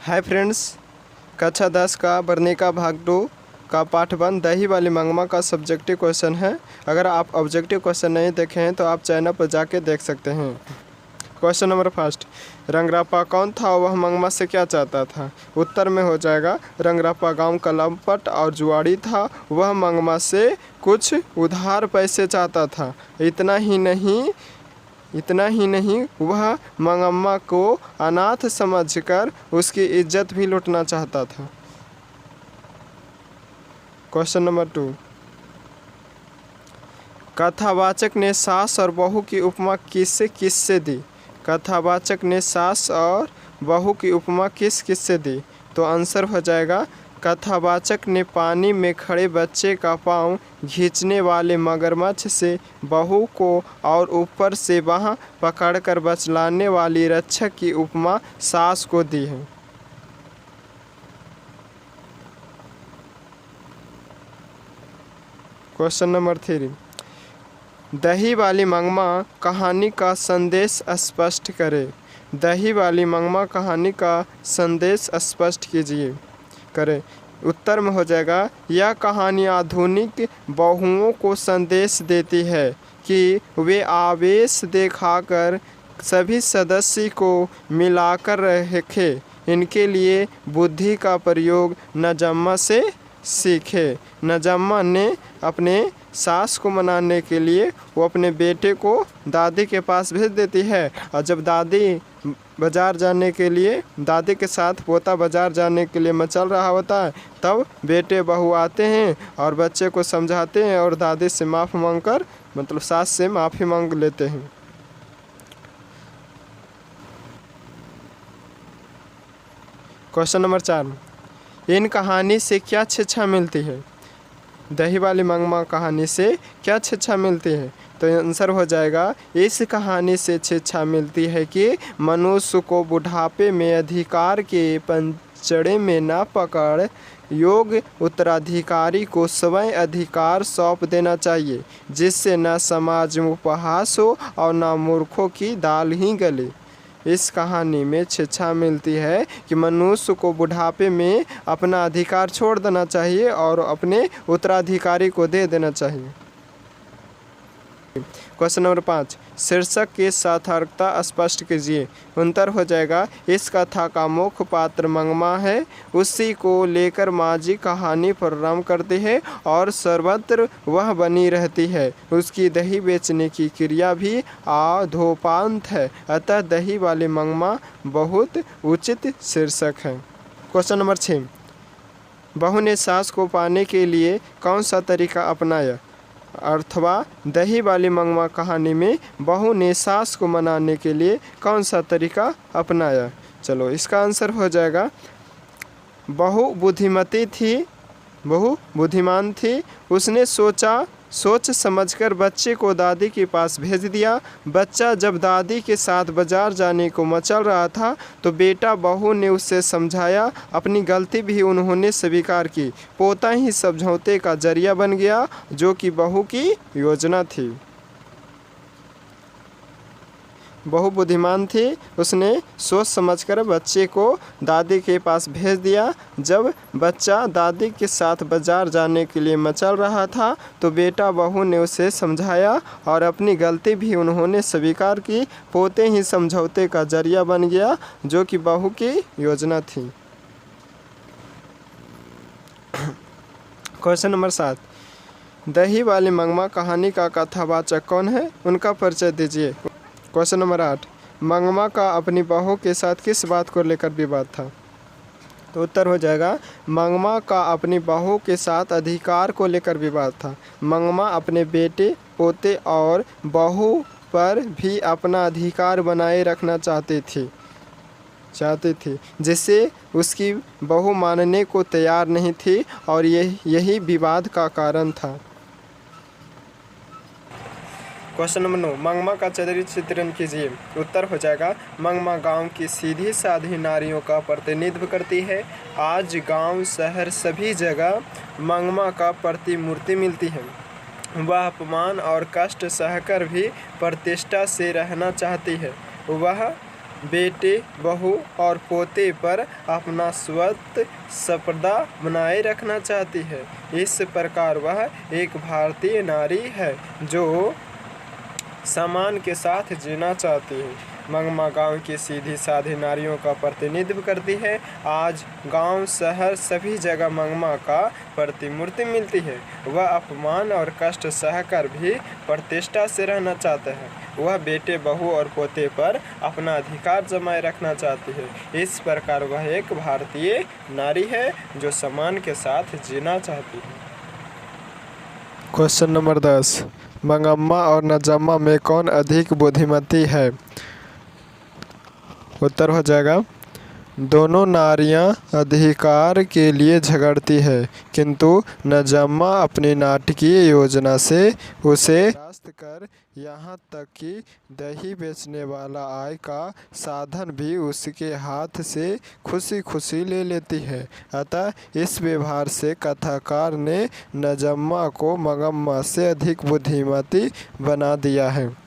Hi friends, कक्षा 10 का वर्णिका भाग 2 का पाठ 1 दही वाली मंगमा का सब्जेक्टिव क्वेश्चन है। अगर आप ऑब्जेक्टिव क्वेश्चन नहीं देखे हैं तो आप चैनल पर जाके देख सकते हैं। क्वेश्चन नंबर फर्स्ट, रंगरापा कौन था, वह मंगमा से क्या चाहता था? उत्तर में हो जाएगा रंगरापा गांव का लंपट और जुआड़ी था। वह मंगमा से कुछ उधार पैसे चाहता था। इतना ही नहीं वह मंगम्मा को अनाथ समझकर उसकी इज्जत भी लूटना चाहता था। क्वेश्चन नंबर 2, कथावाचक ने सास और बहू की उपमा किससे दी? कथावाचक ने सास और बहू की उपमा किससे दी? तो आंसर हो जाएगा कथावाचक ने पानी में खड़े बच्चे का पाँव खींचने वाले मगरमच्छ से बहू को और ऊपर से बाँह पकड़कर बचलाने वाली रक्षक की उपमा सास को दी है। क्वेश्चन नंबर 3, दही वाली मंगमा कहानी का संदेश स्पष्ट करे। दही वाली मंगमा कहानी का संदेश स्पष्ट करें। उत्तर में हो जाएगा यह कहानी आधुनिक बहुओं को संदेश देती है कि वे आवेश दिखाकर सभी सदस्य को मिलाकर रखें। इनके लिए बुद्धि का प्रयोग नजम्मा से सीखे। नजम्मा ने अपने सास को मनाने के लिए वो अपने बेटे को दादी के पास भेज देती है, और जब दादी बाज़ार जाने के लिए दादी के साथ पोता बाज़ार जाने के लिए मचल रहा होता है, तब बेटे बहू आते हैं और बच्चे को समझाते हैं और दादी से माफ़ी मांगकर मतलब सास से माफ़ी मांग लेते हैं। क्वेश्चन नंबर 4, इन कहानी से क्या शिक्षा मिलती है? दही वाली मंगमा कहानी से क्या शिक्षा मिलती है? तो आंसर हो जाएगा इस कहानी से शिक्षा मिलती है कि मनुष्य को बुढ़ापे में अधिकार के पंजरे में न पकड़ योग्य उत्तराधिकारी को स्वयं अधिकार सौंप देना चाहिए, जिससे न समाज में उपहास हो और न मूर्खों की दाल ही गले। इस कहानी में शिक्षा मिलती है कि मनुष्य को बुढ़ापे में अपना अधिकार छोड़ देना चाहिए और अपने उत्तराधिकारी को दे देना चाहिए। क्वेश्चन नंबर 5, शीर्षक की सार्थकता स्पष्ट कीजिए। उत्तर हो जाएगा इस कथा का मुख्य पात्र मंगमा है। उसी को लेकर माजी कहानी प्रारंभ करती है और सर्वत्र वह बनी रहती है। उसकी दही बेचने की क्रिया भी अधोपांत है, अतः दही वाली मंगमा बहुत उचित शीर्षक है। क्वेश्चन नंबर 6, बहू ने सास को पाने के लिए कौन सा तरीका अपनाया? अथवा दही वाली मंगमा कहानी में बहू ने सास को मनाने के लिए कौन सा तरीका अपनाया? चलो इसका आंसर हो जाएगा बहू बुद्धिमान थी। उसने सोच समझकर बच्चे को दादी के पास भेज दिया। बच्चा जब दादी के साथ बाजार जाने को मचल रहा था तो बेटा बहू ने उससे समझाया। अपनी गलती भी उन्होंने स्वीकार की। पोता ही समझौते का जरिया बन गया, जो कि बहू की योजना थी। बहू बुद्धिमान थी। उसने सोच समझकर बच्चे को दादी के पास भेज दिया। जब बच्चा दादी के साथ बाजार जाने के लिए मचल रहा था तो बेटा बहू ने उसे समझाया और अपनी गलती भी उन्होंने स्वीकार की। पोते ही समझौते का जरिया बन गया, जो कि बहू की योजना थी। क्वेश्चन नंबर 7, दही वाली मंगमा कहानी का कथावाचक कौन है? उनका परिचय दीजिए। क्वेश्चन नंबर 8, मंगमा का अपनी बहू के साथ किस बात को लेकर विवाद था? तो उत्तर हो जाएगा मंगमा का अपनी बहू के साथ अधिकार को लेकर विवाद था। मंगमा अपने बेटे, पोते और बहू पर भी अपना अधिकार बनाए रखना चाहती थी, जिसे उसकी बहू मानने को तैयार नहीं थी, और यही विवाद का कारण था। क्वेश्चन नंबर 9, मंगमा का चरित्र चित्रण कीजिए। उत्तर हो जाएगा मंगमा गांव की सीधी साधी नारियों का प्रतिनिधित्व करती है। आज गांव शहर सभी जगह मंगमा का प्रतिमूर्ति मिलती है। वह अपमान और कष्ट सहकर भी प्रतिष्ठा से रहना चाहती है। वह बेटे, बहू और पोते पर अपना स्वत संपदा बनाए रखना चाहती है। इस प्रकार वह एक भारतीय नारी है जो सम्मान के साथ जीना चाहती है। मंगमा गांव की सीधी साधी नारियों का प्रतिनिधित्व करती है। आज गांव, शहर सभी जगह मंगमा का प्रतिमूर्ति मिलती है। वह अपमान और कष्ट सहकर भी प्रतिष्ठा से रहना चाहते हैं। वह बेटे, बहू और पोते पर अपना अधिकार जमाए रखना चाहती है। इस प्रकार वह एक भारतीय नारी है जो सम्मान के साथ जीना चाहती है। क्वेश्चन नंबर 10, मंगम्मा और नजम्मा में कौन अधिक बुद्धिमती है? उत्तर हो जाएगा, दोनों नारियां अधिकार के लिए झगड़ती है, किंतु नजम्मा अपनी नाटकीय योजना से उसे परास्त कर यहाँ तक कि दही बेचने वाला आय का साधन भी उसके हाथ से खुशी खुशी ले लेती है। अतः इस व्यवहार से कथाकार ने नजम्मा को मंगम्मा से अधिक बुद्धिमती बना दिया है।